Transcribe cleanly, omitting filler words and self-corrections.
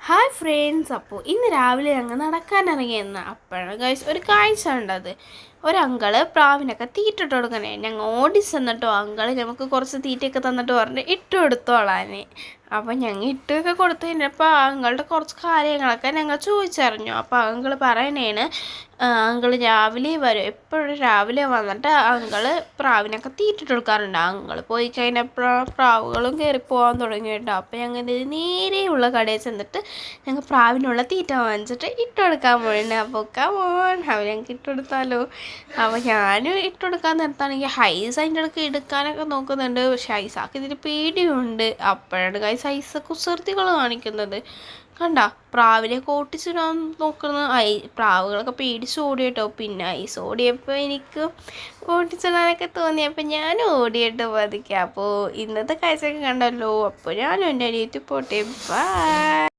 Hi friends, അപ്പോൾ ഇന്ന് രാവിലെ ഞങ്ങൾ നടക്കാനിറങ്ങിയെന്ന് അപ്പോഴാണ് ഗൈസ് ഒരു കാഴ്ച ഉണ്ടത്. ഒരങ്കള് പ്രാവിനൊക്കെ തീറ്റിട്ട് കൊടുക്കണേ. ഞങ്ങൾ ഓടി ചെന്നിട്ടോ അങ്കള് നമുക്ക് കുറച്ച് തീറ്റയൊക്കെ തന്നിട്ട് പറഞ്ഞ് ഇട്ട് കൊടുത്തോളാൻ. അപ്പോൾ ഞങ്ങൾ ഇട്ടൊക്കെ കൊടുത്തു കഴിഞ്ഞപ്പോൾ അങ്കളുടെ കുറച്ച് കാര്യങ്ങളൊക്കെ ഞങ്ങൾ ചോദിച്ചറിഞ്ഞു. അപ്പോൾ അങ്കൾ പറയണേന് അങ്കള് രാവിലെ വരും, എപ്പോഴും രാവിലെ വന്നിട്ട് അങ്കള് പ്രാവിനൊക്കെ തീറ്റിട്ട് കൊടുക്കാറുണ്ട്. അങ്കള് പോയി കഴിഞ്ഞപ്പോൾ പ്രാവുകളും കയറി പോകാൻ തുടങ്ങി കേട്ടോ. അപ്പോൾ ഞങ്ങൾ നേരെയുള്ള കടയിൽ ചെന്നിട്ട് ഞങ്ങൾ പ്രാവിനുള്ള തീറ്റ വാങ്ങിച്ചിട്ട് ഇട്ട് കൊടുക്കാൻ പോയിട്ടുണ്ട്. അപ്പോൾ കമോൺ അവർ ഞങ്ങൾക്ക് ഇട്ട് കൊടുത്താലോ. അപ്പോൾ ഞാനും ഇട്ട് കൊടുക്കാൻ നേരത്താണെങ്കിൽ ഹൈസ് അതിൻ്റെ ഇടയ്ക്ക് എടുക്കാനൊക്കെ നോക്കുന്നുണ്ട്. പക്ഷെ ഹൈസാക്ക് ഇതിന് പേടിയുണ്ട്. അപ്പോഴാണ് ഗൈസ് ഹൈസ് കുസൃതികൾ കാണിക്കുന്നത്. കണ്ട പ്രാവിനെ ഓട്ടിച്ചിടാൻ നോക്കുന്നത്. പ്രാവുകളൊക്കെ പേടിച്ച് ഓടി കേട്ടോ. പിന്നെ ഐസ് ഓടിയപ്പോൾ എനിക്ക് ഓട്ടിച്ചിടാനൊക്കെ തോന്നിയപ്പോൾ ഞാൻ ഓടിയിട്ട് പതുക്കെ. അപ്പോൾ ഇന്നത്തെ കാഴ്ചയൊക്കെ കണ്ടല്ലോ. അപ്പോൾ ഞാനും എൻ്റെ അനിയത്തി പോട്ടെ. ബൈ.